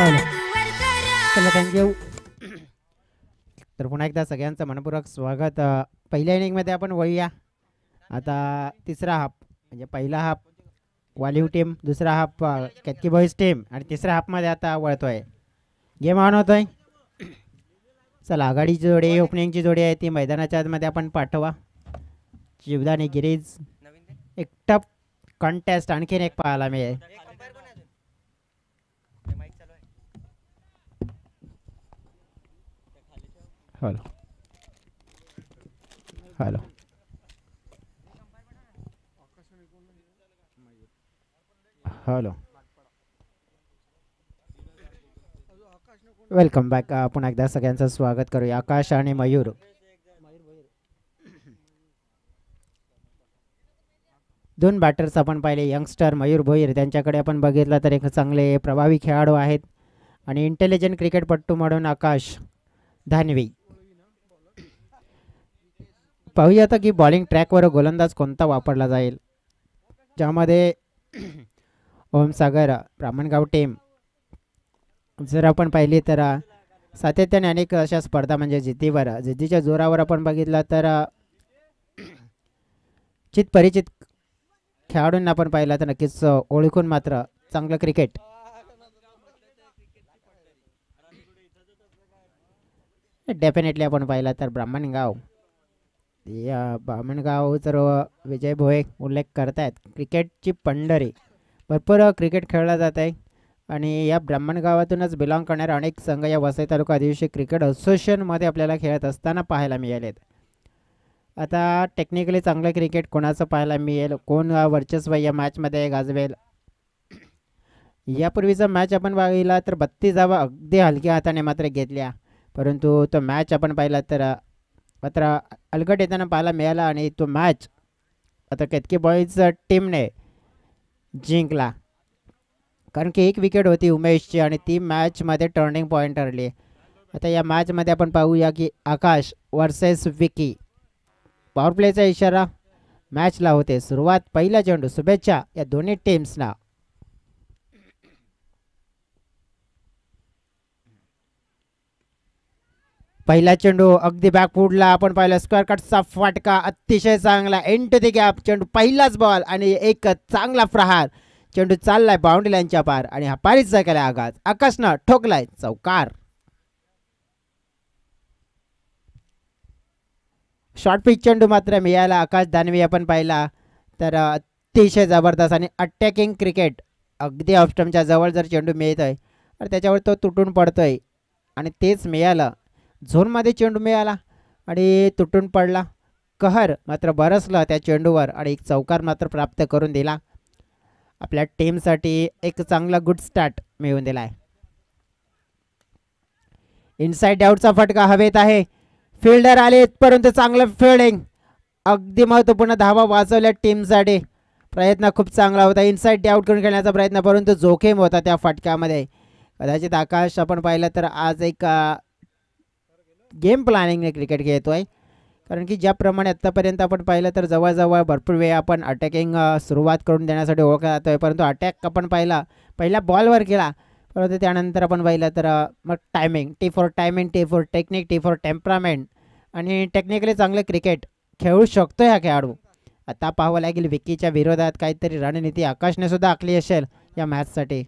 चला थँक्यू. तर पुन्हा एकदा सगळ्यांचं मनपूर्वक स्वागत. पहिल्या इनिंगमध्ये आपण वळूया. आता तिसरा हाफ म्हणजे पहिला हाफ वॉल्यू टीम, दुसरा हाफ केतकी बॉईज टीम आणि तिसऱ्या हाफमध्ये आता वळतोय. गेम ऑन होतोय. चला आघाडीची जोडी, ओपनिंगची जोडी आहे ती मैदानाच्या आतमध्ये आपण पाठवा. जीवदानी गिरीज. एक टफ कॉन्टेस्ट आणखीन एक पाहायला मिळेल. Hello hello hello welcome back. पुन्हा एकदा सगळ्यांचं स्वागत करूया. आकाश आणि मयूर. दोन बॅटर्स आपण पाहिले, यंगस्टर मयूर भोईर. त्यांच्याकडे आपण बघितलं तर एक चांगले प्रभावी खेळाडू आहेत आणि इंटेलिजंट क्रिकेटपट्टू म्हणून आकाश धानवी. पाहूया आता की बॉलिंग ट्रॅकवर गोलंदाज कोणता वापरला जाईल, ज्यामध्ये ओमसागर ब्राह्मणगाव टीम जर आपण पाहिली तर सातत्याने अनेक अशा स्पर्धा म्हणजे जिद्दीच्या जोरावर आपण बघितलं तर परिचित खेळाडूंना आपण पाहिलं तर नक्कीच ओळखून मात्र चांगलं क्रिकेट. डेफिनेटली आपण पाहिलं तर ब्राह्मणगाव जर विजय भोये उल्लेख करतायत, क्रिकेटची पंढरी, भरपूर क्रिकेट खेळला जात आहे आणि या ब्राह्मणगावातूनच बिलॉंग करणारे अनेक संघ या वसई तालुका आदिवासी क्रिकेट असोसिएशनमध्ये आपल्याला खेळत असताना पाहायला मिळालेत. आता टेक्निकली चांगलं क्रिकेट कोणाचं पाहायला मिळेल, कोण वर्चस्व या मॅचमध्ये गाजवेल. यापूर्वीचा मॅच आपण पाहिला तर 32 धावा अगदी हलक्या हाताने मात्र घेतल्या, परंतु तो मॅच आपण पाहिला तर मात्र अलगट येताना पाहायला मिळाला आणि तो मॅच आता केतकी बॉईज टीमने जिंकला, कारण की एक विकेट होती उमेशची आणि ती मॅचमध्ये टर्निंग पॉईंट ठरली. आता या मॅचमध्ये आपण पाहूया की आकाश वर्सेस विकी. पॉवर प्लेचा इशारा मॅचला होते सुरुवात. पहिला चेंडू. शुभेच्छा या दोन्ही टीम्सना. पहिला चेंडू अगदी बॅकफुटला आपण पाहिलं, स्क्वेअर कटचा फटका अतिशय चांगला, एंड टू द गॅप चेंडू, पहिलाच बॉल आणि एक चांगला प्रहार. चेंडू चाललाय बाउंड्री लाईनच्या पार आणि हा पारीचा केलाय आघात. आकाशनं ठोकलाय चौकार. शॉर्ट पिच चेंडू मात्र मिळाला आकाश दानवे आपण पाहिला तर अतिशय जबरदस्त आणि अटॅकिंग क्रिकेट. अगदी ऑफस्टमच्या जवळ जर चेंडू मिळतोय तर त्याच्यावर तो तुटून पडतोय आणि तेच मिळालं. झोनमध्ये चेंडू मिळाला आणि तुटून पडला. कहर मात्र बरसलं त्या चेंडूवर आणि एक चौकार मात्र प्राप्त करून दिला. आपल्या टीमसाठी एक चांगला गुड स्टार्ट मिळवून दिला आहे. इनसाइड आउटचा फटका हवेत आहे. फिल्डर आले परंतु चांगलं फिल्डिंग, अगदी महत्त्वपूर्ण धावा वाचवल्या टीमसाठी. प्रयत्न खूप चांगला होता इनसाइड आउट करून खेळण्याचा प्रयत्न, परंतु जोखीम होता त्या फटक्यामध्ये. कदाचित आकाश आपण पाहिलं तर आज एक गेम प्लॅनिंगने क्रिकेट खेळतोय, कारण की ज्याप्रमाणे आत्तापर्यंत आपण पाहिलं तर जवळजवळ भरपूर वेळ आपण अटॅकिंग सुरुवात करून देण्यासाठी ओळखला जातोय, परंतु अटॅक आपण पाहिला पहिल्या बॉलवर केला, परंतु त्यानंतर आपण पाहिलं तर मग timing, T for timing, T for technique, T for temperament आणि टेक्निकली चांगले क्रिकेट खेळू शकतो हा खेळाडू. आता पाहावं लागेल विकीच्या विरोधात काहीतरी रणनीती आकाशने सुद्धा आखली असेल या मॅचसाठी.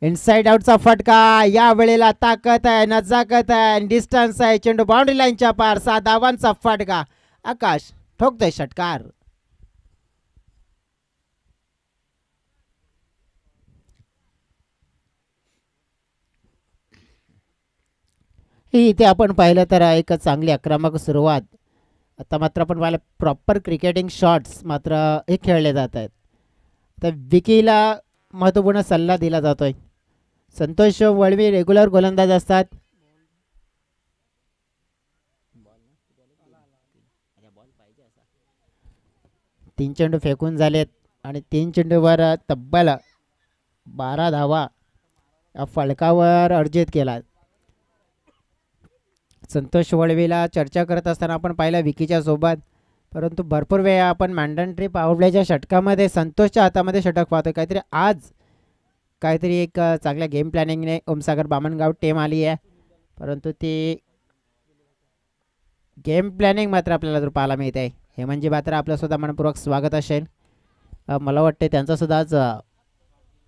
इनसाइड आउटचा फटका, या वेळेला ताकद आहे, नजाकत आहे, डिस्टन्स आहे, चेंडू बाउंड्री लाईनच्या पार. 7 धावांचा फटका. आकाश ठोकतोय षटकार. इथे आपण पाहिलं तर एक चांगली आक्रमक सुरुवात. आता मात्र आपण पाहिलं प्रॉपर क्रिकेटिंग शॉट्स मात्र हे खेळले जात आहेत. तर विकीला महत्त्वपूर्ण सल्ला दिला जातोय. संतोष वळवी रेग्युलर गोलंदाज असतात. तीन चेंडू फेकून झालेत आणि 3 चेंडूवर तब्बल 12 धावा या फलकावर अर्जित केला. संतोष वळवीला चर्चा करत असताना आपण पाहिलं विकीच्या सोबत परंतु भरपूर वेळा आपण मॅन्डंट्री पॉवर प्लेच्या षटकामध्ये संतोषच्या हातामध्ये षटक पाहतो. काहीतरी आज काहीतरी एक चांगल्या गेम प्लॅनिंगने ओमसागर बामणगाव टीम आली आहे, परंतु ती गेम प्लॅनिंग मात्र आपल्याला जर पाहायला मिळत आहे. हेमंजी बात्रा आपल्यासुद्धा मनपूर्वक स्वागत असेल. मला वाटते त्यांचासुद्धा आज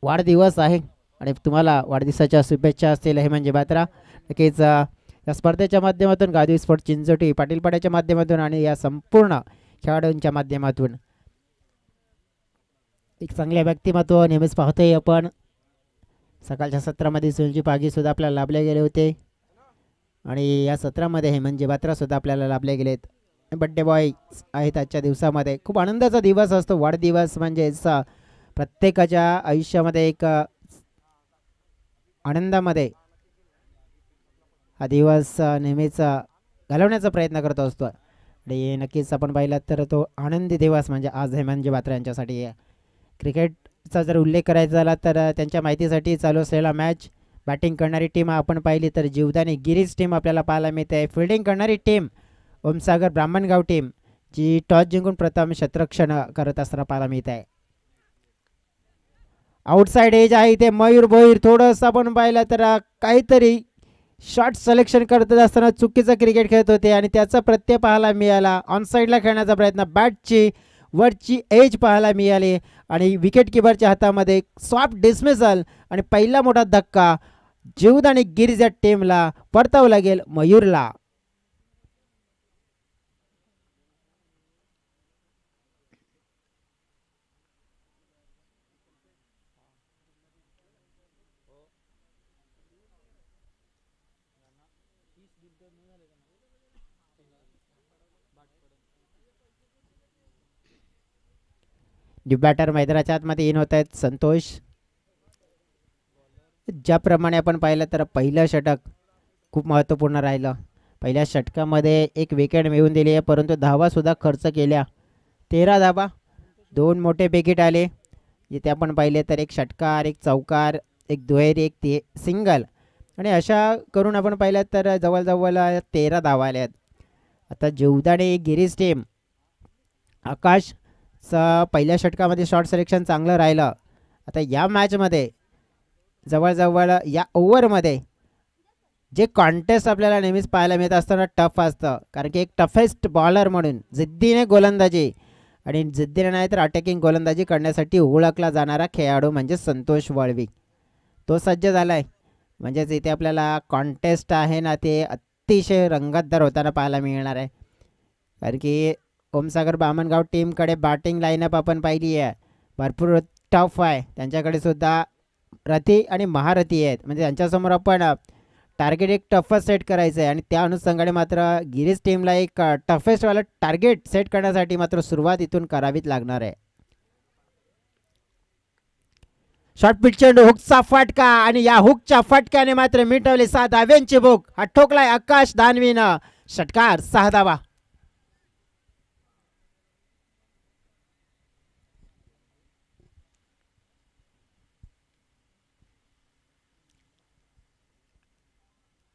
वाढदिवस आहे आणि तुम्हाला वाढदिवसाच्या शुभेच्छा असतील हेमंजी बात्रा. नक्कीच या स्पर्धेच्या माध्यमातून गादी स्पोर्ट चिंचोटी पाटील पाड्याच्या माध्यमातून आणि या संपूर्ण खेळाडूंच्या माध्यमातून एक चांगले व्यक्तिमत्व नेहमीच पाहतोय आपण. सकाळच्या सत्रामध्ये सुनीलजी पागीसुद्धा आपल्याला लाभले गेले होते आणि या सत्रामध्ये हेमंजी बात्रासुद्धा आपल्याला लाभले गेलेत. बड्डे बॉय आहेत आजच्या दिवसामध्ये. खूप आनंदाचा दिवस असतो वाढदिवस म्हणजेच. प्रत्येकाच्या आयुष्यामध्ये एक आनंदामध्ये हा दिवस नेहमीच घालवण्याचा प्रयत्न करत असतो आणि नक्कीच आपण पाहिलं तर तो आनंदी दिवस म्हणजे आज हेमंजी बात्रा यांच्यासाठी आहे. क्रिकेटचा जर उल्लेख करायचा झाला तर त्यांच्या माहितीसाठी चालू असलेला मॅच. बॅटिंग करणारी टीम आपण पाहिली तर जीवदानी गिरीज टीम आपल्याला पाहायला मिळते. फिल्डिंग करणारी टीम ओमसागर ब्राह्मणगाव टीम जी टॉस जिंकून प्रथम क्षेत्ररक्षण करत असताना पाहायला मिळत आहे. आउटसाइड एज आहे इथे मयूर भोईर. थोडंसं आपण पाहिलं तर काहीतरी शॉट सिलेक्शन करत असताना चुकीचं क्रिकेट खेळत होते आणि त्याचा प्रत्यय पाहायला मिळाला. ऑनसाईडला खेळण्याचा प्रयत्न, बॅटची वरची एज पाहायला मिळाली आणि विकेट किपरच्या हातामध्ये सॉफ्ट डिसमिसल आणि पहिला मोठा धक्का जीवदानी गिरीज या टीमला परतावं लागेल मयूरला. न्यू बॅटर मैदानाच्या आतमध्ये इन होत आहेत संतोष. ज्याप्रमाणे आपण पाहिलं तर पहिलं षटक खूप महत्त्वपूर्ण राहिलं. पहिल्या षटकामध्ये एक विकेट मिळवून दिली आहे परंतु धावासुद्धा खर्च केल्या. 13 धावा, 2 मोठे विकेट आले. जिथे आपण पाहिले तर एक षटकार, एक चौकार, एक दुहेरी, एक सिंगल आणि अशा करून आपण पाहिलं तर जवळजवळ 13 धावा आल्या आहेत. आता जीवदानी गिरीज टीम आकाशचं पहिल्या षटकामध्ये शॉट सिलेक्शन चांगलं राहिलं. आता या मॅचमध्ये जवळजवळ या ओव्हरमध्ये जे कॉन्टेस्ट आपल्याला नेहमीच पाहायला मिळत असताना टफ असतं, कारण की एक टफेस्ट बॉलर म्हणून जिद्दीने गोलंदाजी आणि जिद्दीने नाही तर अटॅकिंग गोलंदाजी करण्यासाठी ओळखला जाणारा खेळाडू म्हणजे संतोष वळवी. तो सज्ज झाला आहे. म्हणजेच इथे आपल्याला कॉन्टेस्ट आहे ना ते अतिशय रंगतदार होताना पाहायला मिळणार आहे. कारण की ओमसागर बामणगाव टीमकडे बॅटिंग लाईनअप आपण पाहिली आहे भरपूर टफ आहे. त्यांच्याकडे सुद्धा रथी आणि महारथी आहेत. म्हणजे त्यांच्यासमोर आपण टार्गेट एक टफेस्ट सेट करायचं आहे आणि त्या अनुषंगाने मात्र गिरीज टीमला एक टफेस्टवाला टार्गेट सेट करण्यासाठी मात्र सुरुवात इथून करावीच लागणार आहे. शॉर्ट पिच चेंडू, हुकचा फटका आणि या हुकच्या फटक्याने मात्र मिटवले 7 धाव्यांची भूक. हा ठोकलाय आकाश दानवीनं. षटकार, 6 धावा.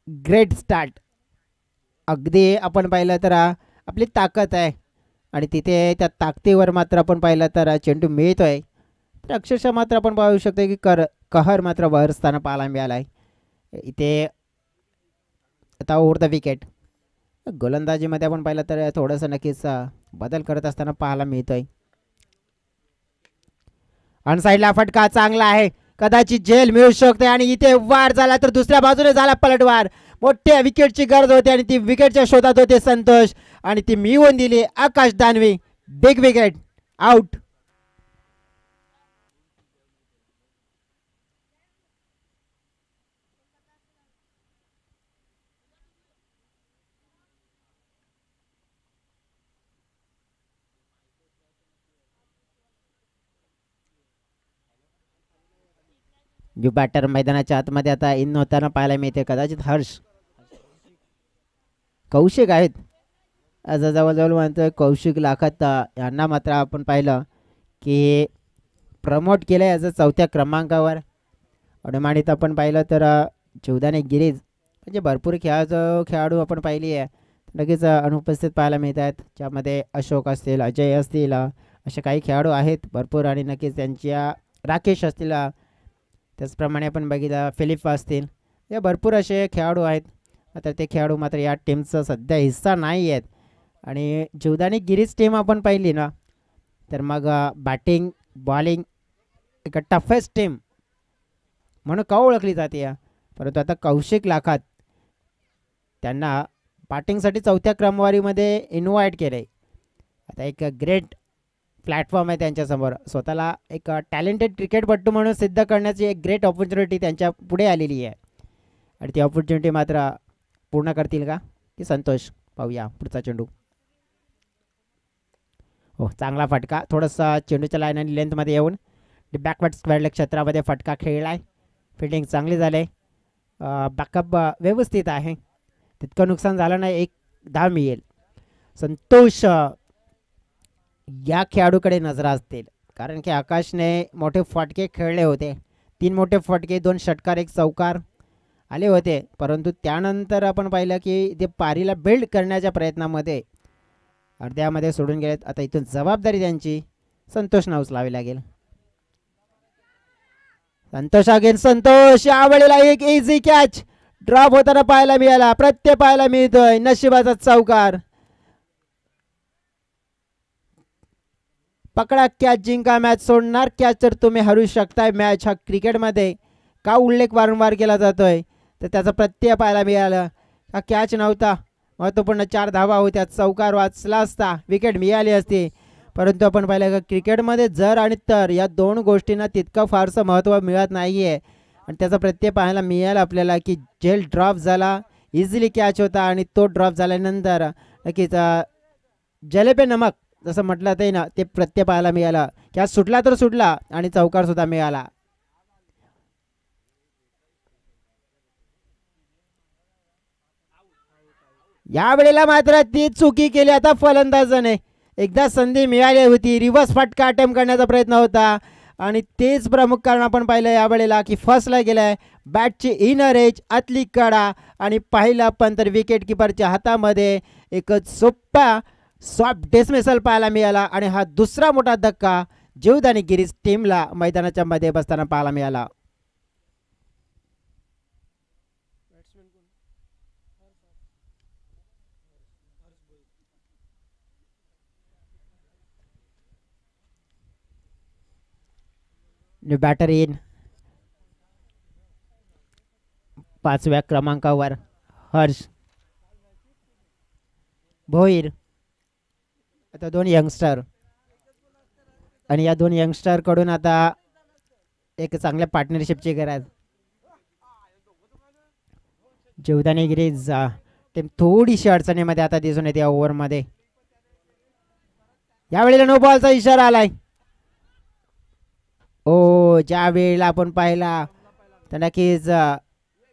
Great start. अगदी आपण पाहिलं तर आपली ताकद आहे आणि तिथे त्या ताकदीवर मात्र आपण पाहिलं तर चेंडू मिळतोय तर अक्षरशः मात्र आपण पाहू शकतो की कहर मात्र बहरस्ताना पाहायला मिळाला आहे इथे. आता ओव्हर द विकेट. गोलंदाजीमध्ये आपण पाहिलं तर थोडंसं नक्कीच बदल करत असताना पाहायला मिळतोय. ऑनसाईडला फटका चांगला आहे, कदाचित झेल मिळू शकते आणि इथे वार झाला तर दुसऱ्या बाजूने झाला पलटवार. मोठ्या विकेटची गरज होती आणि ती विकेटच्या शोधात होते संतोष आणि ती मिळवून दिली Akash Danve. Big wicket, out. जो बॅटर मैदानाच्या आतमध्ये आता इन होताना पाहायला मिळते कदाचित हर्ष कौशिक आहेत. आज जवळजवळ म्हणतोय कौशिक लाखात यांना मात्र आपण पाहिलं की प्रमोट केलं आहे ॲज 4थ्या क्रमांकावर. अनुमानित आपण पाहिलं तर जीवदानी गिरीज म्हणजे भरपूर खेळाडू आपण पाहिली आहे लगेच अनुपस्थित पाहायला मिळत आहेत, ज्यामध्ये अशोक असतील, अजय असतील, असे काही खेळाडू आहेत भरपूर. आणि नक्कीच त्यांच्या राकेश असतील, त्याचप्रमाणे आपण बघितलं फिलिप असतील, या भरपूर असे खेळाडू आहेत. आता ते खेळाडू मात्र या टीमचा सध्या हिस्सा नाही आहेत. आणि जीवदानी गिरीज टीम आपण पाहिली ना, तर मग बॅटिंग बॉलिंग एक टफेस्ट टीम म्हणून का ओळखली जाते. परंतु आता कौशिक लाखात त्यांना बॅटिंगसाठी 4थ्या क्रमवारीमध्ये इन्व्हाइट केलं आहे. आता एक ग्रेट प्लॅटफॉर्म आहे त्यांच्यासमोर. स्वतःला एक टॅलेंटेड क्रिकेटपटू म्हणून सिद्ध करण्याची एक ग्रेट ऑपॉर्च्युनिटी त्यांच्या पुढे आलेली आहे. आणि ती ऑपॉर्च्युनिटी मात्र पूर्ण करतील का की संतोष? पाहूया पुढचा चेंडू. हो, चांगला फटका, थोडासा चेंडूच्या लाईन आणि लेंथमध्ये येऊन बॅकवर्ड स्क्वेअर लेग क्षेत्रामध्ये फटका खेळला आहे. फिल्डिंग चांगली झाली, बॅकअप व्यवस्थित आहे, तितकं नुकसान झालं नाही, एक धाव मिळेल. संतोष या खेळाडूकडे नजर असतील, कारण की आकाशने मोठे फटके खेळले होते. 3 मोठे फटके, 2 षटकार, 1 चौकार आले होते. परंतु त्यानंतर आपण पाहिलं की ते पारीला बिल्ड करण्याच्या प्रयत्नामध्ये अर्ध्यामध्ये सोडून गेलेत. आता इथून जबाबदारी त्यांची संतोषना उचलावी लागेल. संतोष अगेन, संतोष यावेळेला एक इझी कॅच ड्रॉप होताना पाहायला मिळाला, प्रत्यय पाहायला मिळतोय, नशिबाचा चौकार. पकडा कॅच, जिंका मॅच, सोडणार कॅच तर तुम्ही हरू शकताय मॅच. हा क्रिकेटमध्ये का उल्लेख वारंवार केला जातोय, तर त्याचा प्रत्यय पाहायला मिळाला. हा कॅच नव्हता, महत्त्वपूर्ण 4 धावा होत्या, चौकार वाचला असता, विकेट मिळाली असती. परंतु आपण पाहिलं का क्रिकेटमध्ये जर आणि तर या 2 गोष्टींना तितकं फारसं महत्त्व मिळत नाही आहे. आणि त्याचा प्रत्यय पाहायला मिळाला आपल्याला की जेल ड्रॉप झाला, इझिली कॅच होता. आणि तो ड्रॉप झाल्यानंतर नक्कीच जलेबे नमक जसं म्हटलं ते ना, ते प्रत्यय पाहायला मिळाला. कॅच सुटला तर सुटला आणि चौकार सुद्धा मिळाला. यावेळेला मात्र ती चुकी केली आता फलंदाजाने. एकदा संधी मिळाली होती, रिव्हर्स फटका अटेम्प्ट करण्याचा प्रयत्न होता आणि तेच प्रमुख कारण आपण पाहिलं यावेळेला की फर्स्टला गेलाय. बॅटची इनर एज, आतली कडा आणि पाहिलं पण तर विकेट किपरच्या हातामध्ये एक सोप्पा सॉफ्ट डिसमिसल पाहायला मिळाला. आणि हा दुसरा मोठा धक्का जीवदानी गिरीज टीमला मैदानाच्या मध्ये बसताना पाहायला मिळाला. बॅटर इन 5व्या क्रमांकावर हर्ष भोईर. आता 2 यंगस्टर आणि या 2 यंगस्टर कडून आता एक चांगल्या पार्टनरशिपची गरज. जीवदानी गिरीज टीम थोडीशी अडचणीमध्ये आता दिसून येते ओव्हरमध्ये. यावेळेला नो बॉलचा इशारा आलाय. ओ, ज्या वेळेला आपण पाहिला तर नक्कीच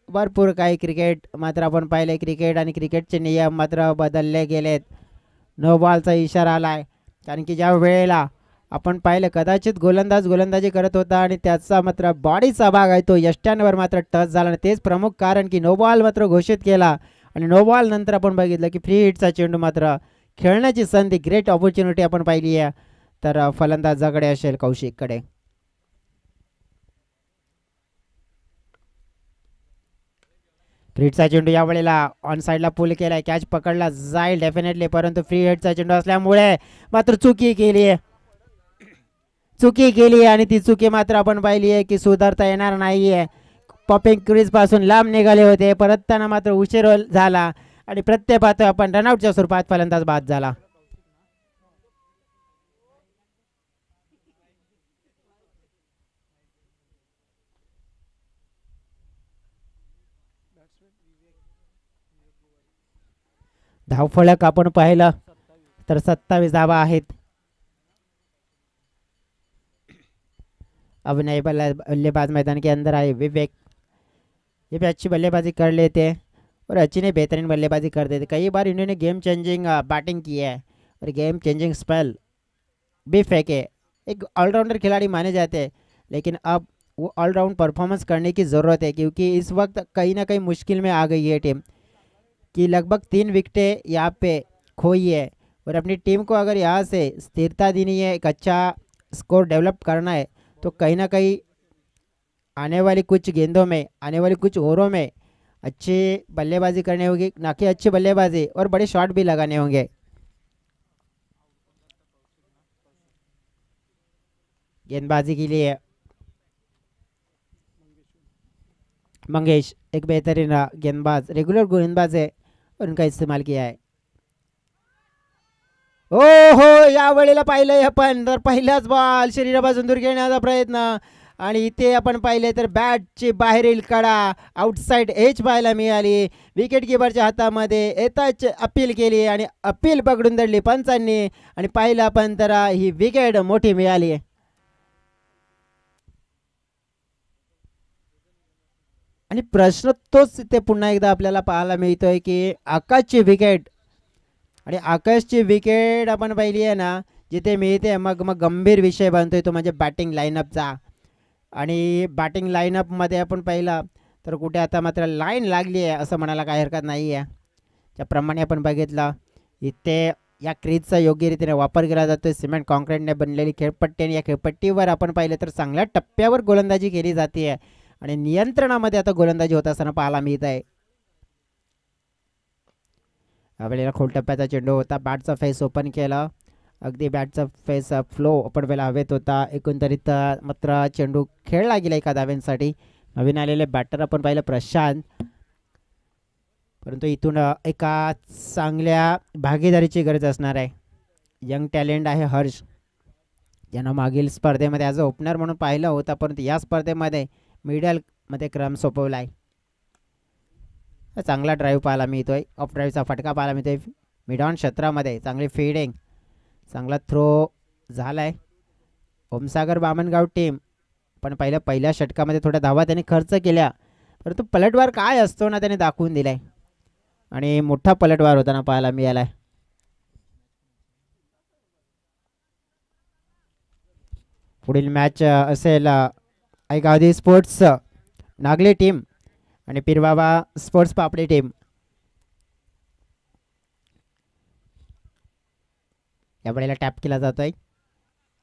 भरपूर काही क्रिकेट मात्र आपण पाहिले, क्रिकेट आणि क्रिकेटचे नियम मात्र बदलले गेलेत. नो बॉलचा इशारा आलाय, कारण की ज्या वेळेला आपण पाहिलं कदाचित गोलंदाज गोलंदाजी करत होता आणि त्याचा मात्र बॉडीचा भाग आहे तो यष्ट्यांवर मात्र टच झाला. तेच प्रमुख कारण की नो बॉल मात्र घोषित केला. आणि नो बॉल नंतर आपण बघितलं की फ्री हिटचा चेंडू मात्र खेळण्याची संधी, ग्रेट ऑपॉर्च्युनिटी आपण पाहिली आहे तर फलंदाजाकडे असेल, कौशिककडे. फ्रीटचा चेंडू यावेळेला ऑन साईडला पुल केलाय, कॅच पकडला जाईल डेफिनेटली. परंतु फ्री हिटचा चेंडू असल्यामुळे मात्र चुकी केली आणि ती चुकी मात्र आपण पाहिली आहे की सुधारता येणार नाहीये. पॉपिंग क्रीज पासून लांब निघाले होते, परतताना मात्र उशीर झाला आणि प्रत्यय पाहतो आपण रनआउटच्या स्वरूपात फलंदाज बाद झाला. धावफलक आपण पाहिलं तर 27 धावा आहेत. अब नए बल्लेबाज मैदान के अंदर आए विवेक, ये भी अच्छी बल्लेबाजी कर लेते और अच्छी ने बेहतरीन बल्लेबाजी कर देते. कई बार इन्होंने गेम चेंजिंग बैटिंग की है और गेम चेंजिंग स्पेल भी फेंके. एक ऑलराउंडर खिलाड़ी माने जाते हैं, लेकिन अब वो ऑलराउंड परफॉर्मेंस करने की ज़रूरत है, क्योंकि इस वक्त कहीं ना कहीं मुश्किल में आ गई है टीम. कि लगभग 3 विकेटें यहाँ पे खोई है और अपनी टीम को अगर यहाँ से स्थिरता देनी है, एक अच्छा स्कोर डेवलप करना है, तो कहीं ना कहीं आने वाली कुछ गेंदों में, आने वाली कुछ ओवरों में अच्छी बल्लेबाजी करनी होगी, ना कि अच्छी बल्लेबाजी और बड़े शॉट भी लगाने होंगे। गेंदबाजी के लिए मंगेश एक बेहतरीन गेंदबाज, रेगुलर गेंदबाज है और उनका इस्तेमाल किया है। ओ हो, या वेळेला पाहिलंय आपण तर पहिलाच बॉल शरीरापासून दूर घेण्याचा प्रयत्न आणि इथे आपण पाहिले तर बॅटची बाहेरील कडा आउटसाइड एज पाहायला मिळाली। विकेट किपरच्या हातामध्ये येताच अपील केली आणि अपील पकडून धरली पंचांनी आणि पाहिलं आपण तर ही विकेट मोठी मिळाली। आणि प्रश्न तोच इथे पुन्हा एकदा आपल्याला पाहायला मिळतोय की आकाशची विकेट, आणि आकाशची विकेट आपण पाहिली आहे ना जिथे मिळते मग मग गंभीर विषय बनतोय तो म्हणजे बॅटिंग लाईनअपचा। आणि बॅटिंग लाईनअपमध्ये आपण पाहिलं तर कुठे आता मात्र लाईन लागली आहे असं म्हणायला काही हरकत नाही आहे। त्याप्रमाणे आपण बघितलं इथे या क्रीजचा योग्य रीतीने वापर केला जातो। सिमेंट कॉन्क्रीटने बनलेली खेळपट्टी आणि या खेळपट्टीवर आपण पाहिलं तर चांगल्या टप्प्यावर गोलंदाजी केली जाते आणि नियंत्रणामध्ये आता गोलंदाजी होत असताना पाहायला मिळत आहे। यावेळेला खोलटप्प्याचा चेंडू होता, बॅटचा फेस ओपन केला, अगदी बॅटचा फेस फ्लो आपण वेळेला हवेत होता। एकंदरीत मात्र चेंडू खेळला गेला एका धाव्यांसाठी। नवीन आलेले बॅटर आपण पाहिलं प्रशांत, परंतु इथून एका चांगल्या भागीदारीची गरज असणार आहे। यंग टॅलेंट आहे हर्ष, ज्यांना मागील स्पर्धेमध्ये ॲज अ ओपनर म्हणून पाहिलं होतं, परंतु या स्पर्धेमध्ये मिडलमध्ये क्रम सोपवला आहे। चांगला ड्राईव्ह पाहायला मिळतोय, ऑफ ड्राईव्हचा फटका पाहायला मिळतोय मिड ऑन क्षेत्रामध्ये, चांगली फिडिंग, चांगला थ्रो झाला आहे। ओमसागर बामणगाव टीम पण पहिल्या षटकामध्ये थोड्या धावा त्यांनी खर्च केल्या, परंतु पलटवार काय असतो ना त्याने दाखवून दिलाय आणि मोठा पलटवार होताना पाहायला मिळालाय। पुढील मॅच असेल ऐकावधी स्पोर्ट्स नागले टीम आणि पिरवावा स्पोर्ट्स पापडी टीम। या वेळेला टॅप केला जातोय,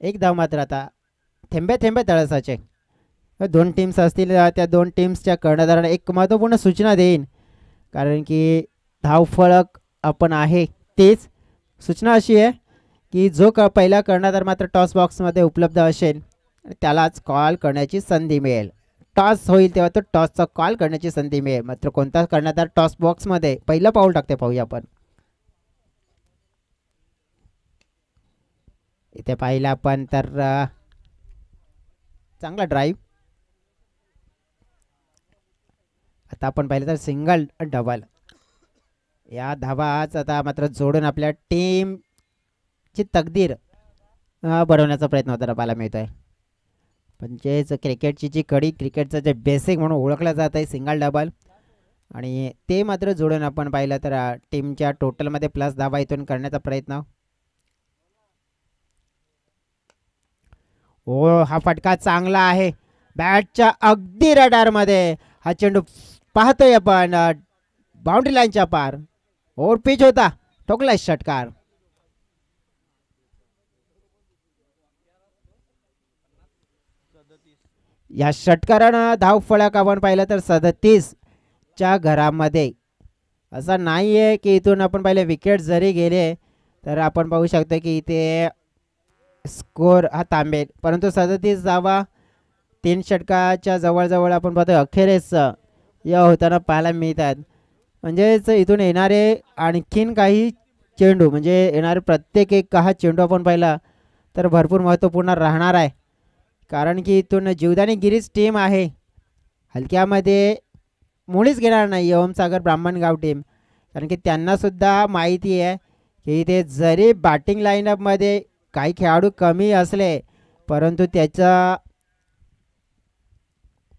एक धाव मात्र आता थेंबे थेंबे तळसाचे। दोन टीम्स असतील, त्या दोन टीम्सच्या कर्णधारांना एक महत्त्वपूर्ण सूचना देईन, कारण की धाव फळक आपण आहे तेच सूचना अशी आहे की जो पहिला कर्णधार मात्र टॉस बॉक्समध्ये उपलब्ध असेल त्यालाच कॉल करण्याची संधी मिळेल। टॉस होईल तेव्हा तो टॉसचा कॉल करण्याची संधी मिळेल, मात्र कोणता कर्णधार टॉस बॉक्समध्ये पहिलं पाऊल टाकते पाहूया आपण। इथे पाहिलं आपण तर चांगला ड्राईव्ह, आता आपण पाहिलं तर सिंगल डबल, या धावाच आता मात्र जोडून आपल्या टीमची तकदीर बनवण्याचा प्रयत्न होताना पाहायला मिळतोय। म्हणजेच क्रिकेटची जी कडी, क्रिकेटचं जे बेसिक म्हणून ओळखलं जात आहे सिंगल डबल, आणि ते मात्र जोडून आपण पाहिलं तर टीमच्या टोटलमध्ये प्लस धावा इथून करण्याचा प्रयत्न। हो, हा फटका चांगला आहे, बॅटच्या अगदी रडारमध्ये हा चेंडू पाहतोय आपण, बाउंड्री लाईनच्या पार, ओव्हर पिच होता, ठोकलाय षटकार। या षटकारानं धाव फळक आपण पाहिलं तर 37च्या घरामध्ये। असं नाही आहे की इथून आपण पाहिलं विकेट जरी गेले तर आपण पाहू शकतो की इथे स्कोर हा थांबेल, परंतु 37 धावा 3 षटकाच्या जवळजवळ आपण पाहतो अखेरेस या होताना पाहायला मिळतात। म्हणजेच इथून येणारे आणखीन काही चेंडू, म्हणजे येणारे प्रत्येक एक हा चेंडू आपण पाहिला तर भरपूर महत्त्वपूर्ण राहणार आहे, कारण की इथून जीवदानी गिरीज टीम आहे, हलक्यामध्ये मुळीच घेणार नाही ओमसागर ब्राह्मणगाव टीम, कारण की त्यांनासुद्धा माहिती आहे की इथे जरी बॅटिंग लाईनअपमध्ये काही खेळाडू कमी असले, परंतु त्याचा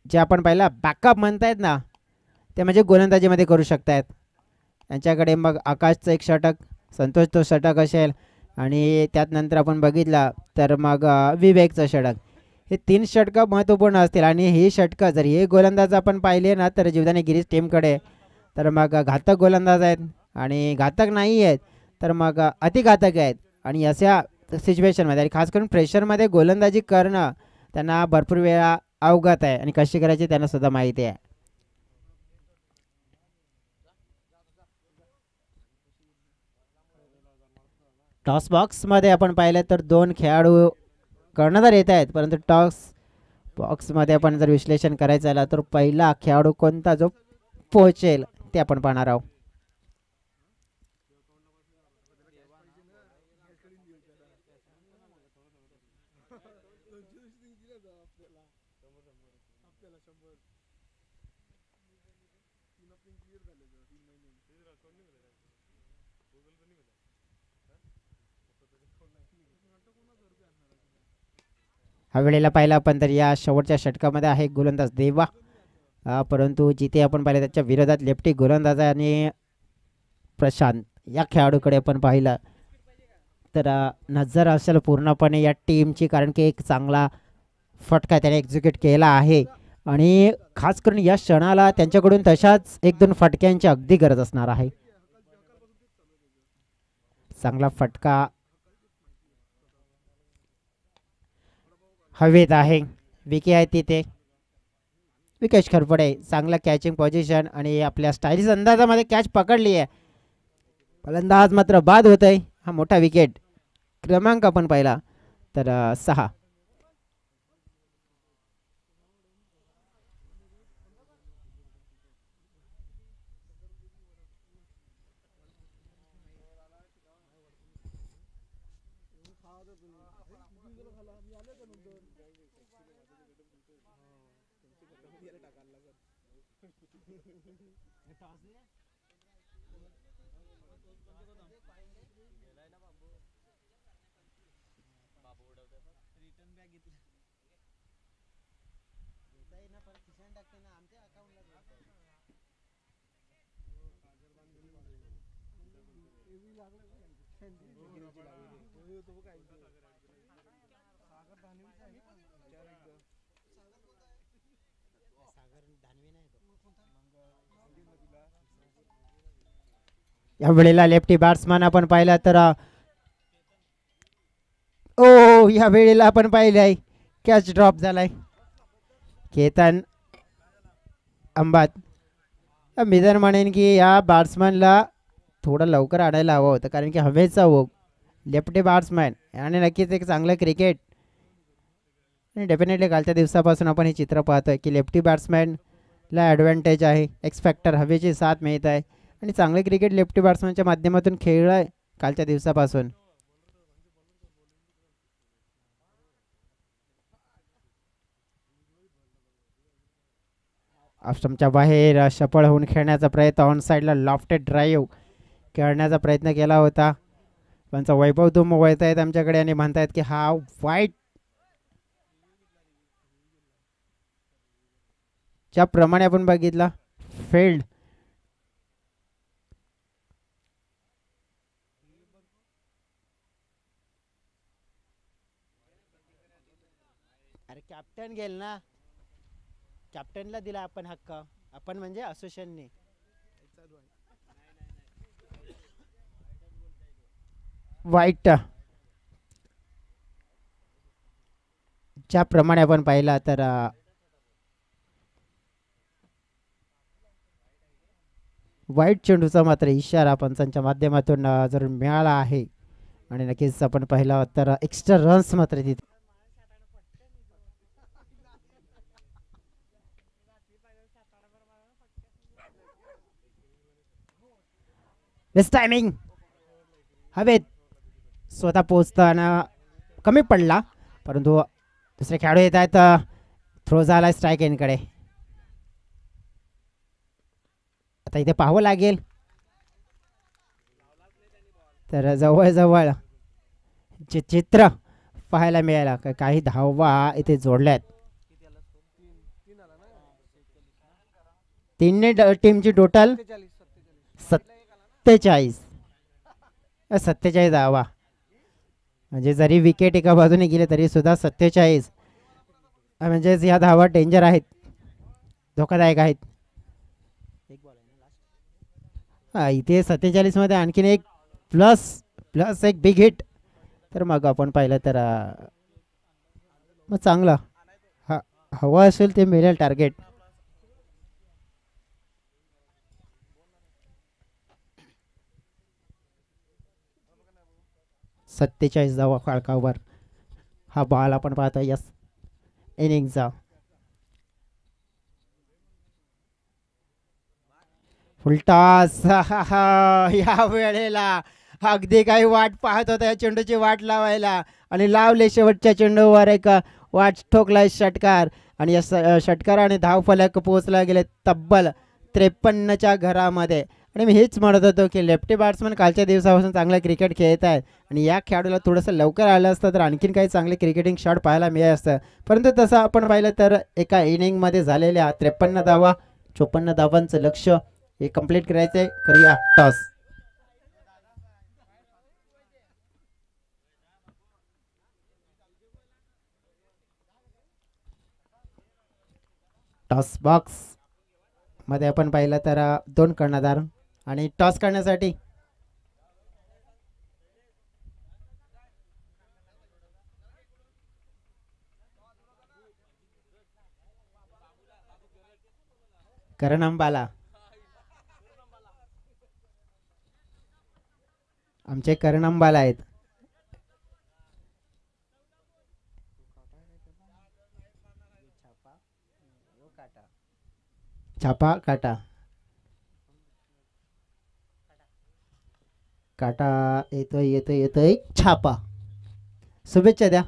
जे आपण पाहिलं बॅकअप म्हणतायत ना ते म्हणजे गोलंदाजीमध्ये करू शकतायत। त्यांच्याकडे मग आकाशचं एक षटक, संतोष तो षटक असेल, आणि त्यात नंतर आपण बघितलं तर मग विवेकचं षटक, हे 3 षटकं महत्त्वपूर्ण असतील। आणि ही षटकं जर हे गोलंदाज आपण पाहिले ना तर जीवदानी गिरीज टीमकडे तर मग घातक गोलंदाज आहेत आणि घातक नाही आहेत तर मग अतिघातक आहेत. आणि अशा सिच्युएशनमध्ये आणि खास करून प्रेशरमध्ये गोलंदाजी करणं त्यांना भरपूर वेळा अवगत आहे आणि कशी करायची त्यांना सुद्धा माहिती आहे. टॉस बॉक्समध्ये आपण पाहिलं तर 2 खेळाडू कर्णधार येत आहेत, परंतु टॉस बॉक्समध्ये आपण जर विश्लेषण करायचं झालं तर पहिला खेळाडू कोणता जो पोहोचेल ते आपण पाहणार आहोत. ह्या वेळेला पाहिला आपण तर या शेवटच्या षटकामध्ये आहे गोलंदाज देवा, परंतु जिथे आपण पाहिलं त्याच्या विरोधात लेफ्टी गोलंदाज आणि प्रशांत या खेळाडूकडे आपण पाहिलं तर नजर असेल पूर्णपणे या टीमची, कारण की एक चांगला फटका त्याने एक्झिक्यूट केला आहे आणि खास करून या क्षणाला त्यांच्याकडून तशाच 1-2 फटक्यांची अगदी गरज असणार आहे. चांगला फटका हवेत आहे, विके आहे तिथे, विकेश खरपडे चांगला कॅचिंग पोझिशन आणि आपल्या स्टाईलिश अंदाजामध्ये कॅच पकडली आहे. फलंदाज मात्र बाद होत आहे. हा मोठा विकेट क्रमांक आपण पाहिला तर 6. या वेळेला लेफ्टी बॅट्समन आपण पाहिला तर ओ या वेळेला आपण पाहिलंय कॅच ड्रॉप झालाय. केतन अंबात, मी तर म्हणेन की या बॅट्समनला थोडं लवकर आणायला हवं होतं, कारण की हवेचा ओघ लेफ्टी बॅट्समॅन आणि नक्कीच एक चांगलं क्रिकेट आणि डेफिनेटली कालच्या दिवसापासून आपण हे चित्र पाहतोय की लेफ्टी बॅट्समॅनला ॲडव्हान्टेज आहे, एक्स फॅक्टर हवेची साथ मिळत आहे आणि चांगले क्रिकेट लेफ्टी बॅट्समॅनच्या माध्यमातून खेळलं आहे कालच्या दिवसापासून. ऑफस्टंपच्या बाहेर सफळ होऊन खेळण्याचा प्रयत्न, ऑन साईडला लॉफ्टेड ड्राईव्ह खेळण्याचा प्रयत्न केला होता, त्यांचा वैभव तुम वळत आहेत आमच्याकडे आणि म्हणतायत की हा वाईट ज्याप्रमाणे आपण बघितला फील्ड अरे कॅप्टन गेल ना, कॅप्टनला दिला आपण हक्क, आपण म्हणजे असोसिएशनने. वाईट ज्याप्रमाणे आपण पाहिला तर वाईट चेंडूचा मात्र इशारा पंचांच्या माध्यमातून जर मिळाला आहे आणि नक्कीच आपण पाहिला तर एक्स्ट्रा रन्स मात्र तिथे. बेस्ट टायमिंग हवेत स्वतः पोचताना कमी पडला, परंतु दुसरे खेळाडू येत आहेत, थ्रो झाला स्ट्राईक एनकडे. आता इथे पाहावं लागेल तर जवळजवळ जे चित्र पाहायला मिळालं काही धावा इथे जोडल्यात. 3 टीमची टोटल 47 धावा, म्हणजे जरी विकेट एका बाजूने गेले तरी सुद्धा 47, म्हणजेच या धावा डेंजर आहेत, धोकादायक आहेत. इथे 47 मध्ये आणखीन एक प्लस प्लस एक बिग हिट. तर मग आपण पाहिलं तर मग चांगला हा हवा असेल ते मिळेल टार्गेट. 47 धावा फळकावर हा बॉल आपण पाहतो यस इनिंगचा फुलटॉस. या वेळेला अगदी काही वाट पाहत होता या चेंडूची वाट लावायला आणि लावले शेवटच्या चेंडूवर एक वाट ठोकलाय षटकार आणि या षटकाराने धाव फलक पोहोचला गेले तब्बल 53च्या घरामध्ये. आणि मी हेच म्हणत होतो की लेफ्टी बॅट्समन कालच्या दिवसापासून चांगलं क्रिकेट खेळत आहेत आणि या खेळाडूला थोडंसं लवकर आलं असतं तर आणखीन काही चांगले क्रिकेटिंग शॉट पाहायला मिळाले असतं. परंतु तसं आपण पाहिलं तर एका इनिंगमध्ये झालेल्या 53 धावा 54 धावांचं लक्ष हे कंप्लीट करायचं आहे. करूया टॉस. टॉस बॉक्स मध्ये आपण पाहिलं तर दोन कर्णधार आणि टॉस करण्यासाठी करण अंबाला आमचे करण अंबाला आहेत. छापा काटा काटा येतोय येतोय येतोय छापा. शुभेच्छा द्या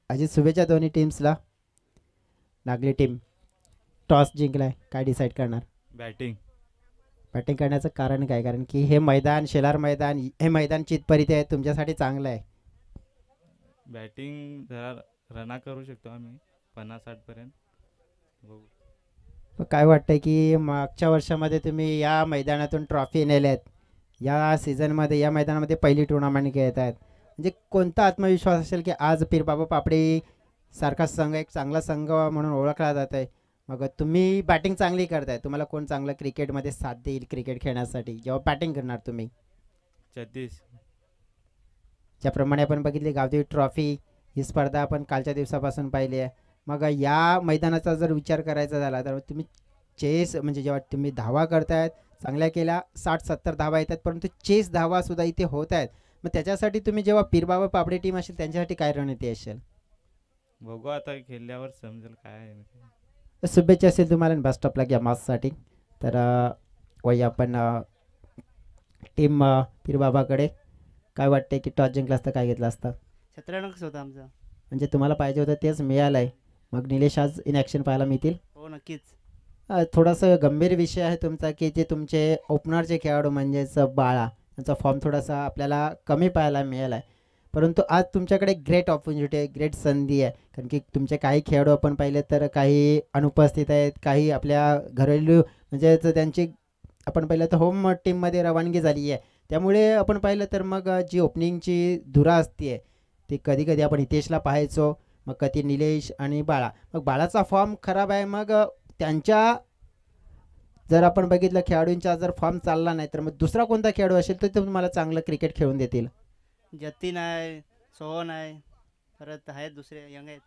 अजित, शुभेच्छा दोन्ही टीम्सला. नागली टीम टॉस जिंकलाय, काय डिसाईड करणार? बॅटिंग. बॅटिंग करण्याचं कारण काय? कारण की हे मैदान शेलार मैदान हे मैदान चितपरिते आहे, तुमच्यासाठी चांगलं आहे. बॅटिंग जरा रना करू शकतो आम्ही 50-60 पर्यंत बघू. मग काय वाटतंय की मागच्या वर्षामध्ये तुम्ही या मैदानातून ट्रॉफी नेल्यात, या सीझनमध्ये या मैदानामध्ये पहिली टुर्नामेंट खेळत आहेत, म्हणजे कोणता आत्मविश्वास असेल की आज पीरबाबा पापडी सारखा संघ एक चांगला संघ म्हणून ओळखला जात आहे. मग तुम्ही बॅटिंग चांगली करताय, तुम्हाला कोण चांगलं क्रिकेटमध्ये साथ देईल क्रिकेट खेळण्यासाठी जेव्हा बॅटिंग करणार तुम्ही? 36. ज्याप्रमाणे आपण बघितली गावदेवी ट्रॉफी ही स्पर्धा आपण कालच्या दिवसापासून पाहिली आहे. मग या मैदानाचा जर विचार करायचा झाला तर तुम्ही चेस म्हणजे जेव्हा तुम्ही धावा करतायत चांगल्या केल्या 60-70 धावा येतात, परंतु चेस धावा सुद्धा इथे होत आहेत. मग त्याच्यासाठी तुम्ही जेव्हा पीरबाबा पापडे टीम असेल त्यांच्यासाठी काय रणनीती असेल? बघू आता खेळल्यावर समजेल काय आहे ते. तर शुभेच्छा असेल तुम्हाला बेस्ट ऑफ लक या मॅचसाठी. तर वही आपण टीम पीरबाबाकडे काय वाटते की टॉस जिंकला असता काय घेतला असता? 17 रन्स होता आमचा. म्हणजे तुम्हाला पाहिजे होतं तेच मिळालं आहे. मग निलेश आज इन ॲक्शन पाहायला मिळतील? हो नक्कीच. थोडासा गंभीर विषय आहे तुमचा की जे तुमचे ओपनरचे खेळाडू म्हणजेच बाळा यांचा फॉर्म थोडासा आपल्याला कमी पाहायला मिळाला आहे. परंतु आज तुमच्याकडे ग्रेट ऑपॉर्च्युनिटी आहे, ग्रेट संधी आहे. कारण की तुमचे काही खेळाडू आपण पाहिले तर काही अनुपस्थित आहेत, काही आपल्या घरेलू म्हणजेच त्यांची आपण पाहिलं तर होम टीममध्ये रवानगी झाली आहे. त्यामुळे आपण पाहिलं तर मग जी ओपनिंगची धुरा असते ती कधी कधी आपण हितेशला पाहायचो, मग कधी निलेश आणि बाळा. मग बाळाचा फॉर्म खराब आहे, मग त्यांच्या जर आपण बघितलं खेळाडूंचा जर फॉर्म चालला नाही तर मग दुसरा कोणता खेळाडू असेल तर ते तुम्हाला चांगलं क्रिकेट खेळून देतील? जतीन आहे, सोहन आहे, परत आहेत दुसरे यंग आहेत,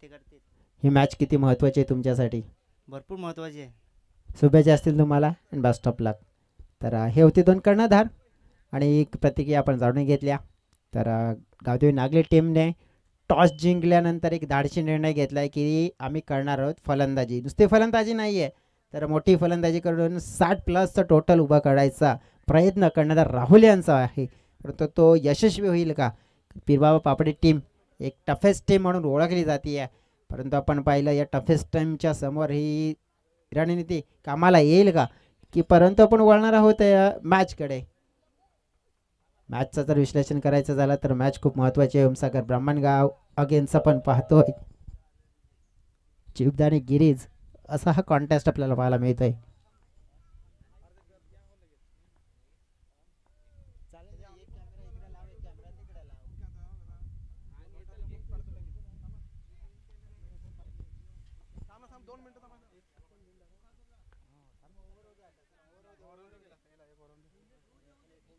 ते करतील. ही मॅच किती महत्त्वाची आहे तुमच्यासाठी? भरपूर महत्त्वाची आहे. शुभेच्छा असतील तुम्हाला अँड बेस्ट ऑफ लक. तर हे होते दोन कर्णधार आणि प्रतिक्रिया आपण जाणून घेतल्या. तर गावदेवी नागले टीमने टॉस जिंकल्यानंतर एक धाडसी निर्णय घेतला आहे की आम्ही करणार आहोत फलंदाजी. नुसती फलंदाजी नाही आहे तर मोठी फलंदाजी करून 60+ टोटल उभा करायचा प्रयत्न करणारा राहुल यांचा आहे. परंतु तो यशस्वी होईल का? पीरबाबा पापडी टीम एक टफेस्ट टीम म्हणून ओळखली जाते आहे, परंतु आपण पाहिलं या टफेस्ट टीमच्या समोर ही रणनीती कामाला येईल का? की परंतु आपण वळणार आहोत या मॅचकडे. मॅचचं जर विश्लेषण करायचं झालं तर मॅच खूप महत्त्वाची आहे. ओमसागर ब्राह्मणगाव अगेन्स्ट आपण पाहतोय जीवदानी गिरीज असा हा कॉन्टेस्ट आपल्याला पाहायला मिळतोय.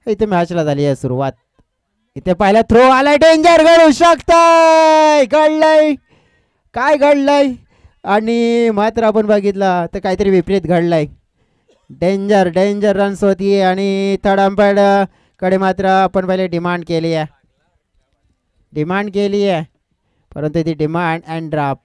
इथे मॅचला झाली आहे सुरुवात. इथे पहिला थ्रो आलाय, डेंजर घडू शकतंय. घडलंय, काय घडलंय आणि मात्र आपण बघितलं तर काहीतरी विपरीत घडलंय. डेंजर डेंजर रन्स होती आणि थर्ड अंपायर कडे मात्र आपण पहिले डिमांड केली आहे, परंतु ती demand and drop.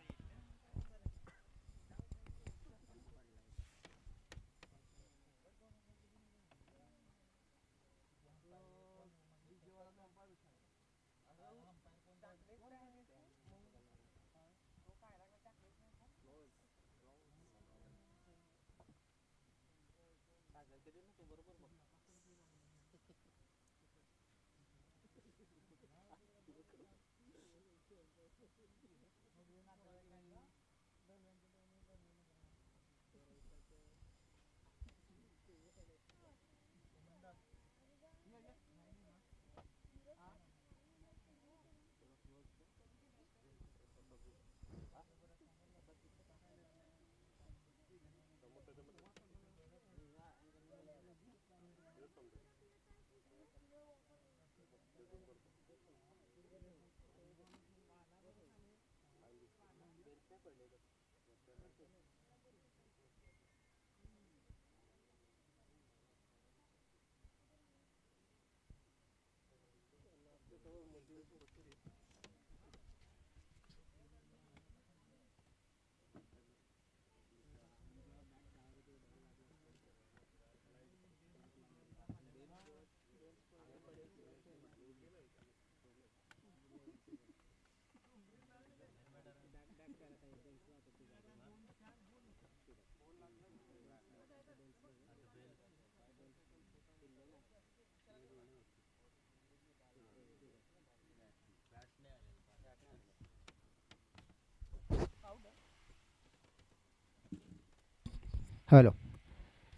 Hello,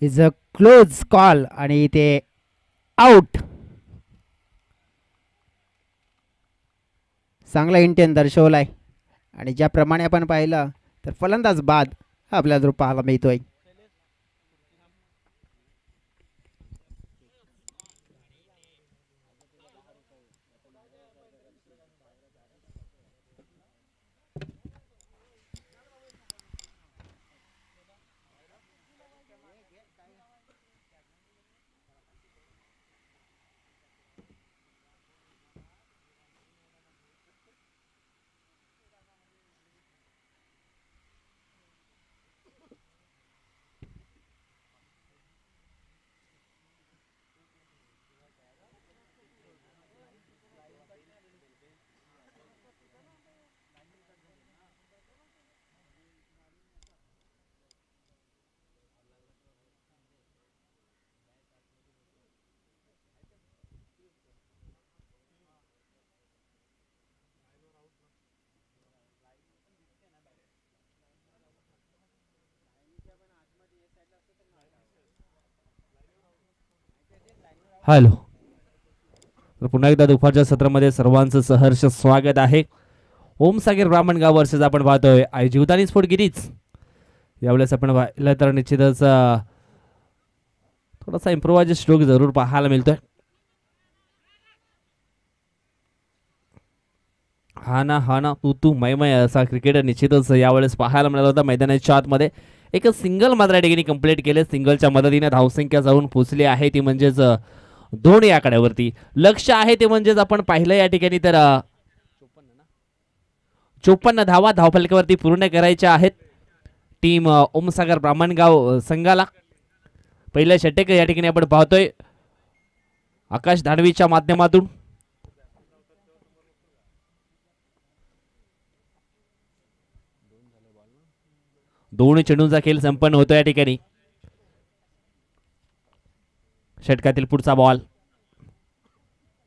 is a close call आणि इथे आउट. चांगला इंटेन दर्शवलाय आणि ज्याप्रमाणे आपण पाहिलं तर फलंदाज बाद आपल्याला जो पाहायला मिळतोय. हॅलो, तर पुन्हा एकदा दुपारच्या सत्रामध्ये सर्वांचं सहर्ष स्वागत आहे. ओमसागर ब्राह्मणगाव वर्सेस आपण पाहतोय आई जीवदानी स्फोट गिरीच. यावेळेस आपण पाहिलं तर निश्चितच थोडासा इम्प्रोवाइज स्ट्रोक जरूर पाहायला मिळतोय. हा ना तू मै असा क्रिकेटर निश्चितच यावेळेस पाहायला मिळाला होता. मैदानाच्या आतमध्ये एक सिंगल मात्र या ठिकाणी कंप्लीट केले. सिंगलच्या मदतीने धावसंख्या जाऊन पोहोचली आहे ती म्हणजेच 2 या आकड्यावरती. लक्ष आहे ते म्हणजेच आपण पाहिलं या ठिकाणी तर 54 धावा धावफलकावरती पूर्ण करायच्या आहेत टीम ओमसागर ब्राह्मणगाव संघाला. पहिल्या षटक या ठिकाणी आपण पाहतोय आकाश धानवीच्या माध्यमातून. दोन चेंडूंचा खेळ संपन्न होतो या ठिकाणी. षटकातील पुढचा बॉल.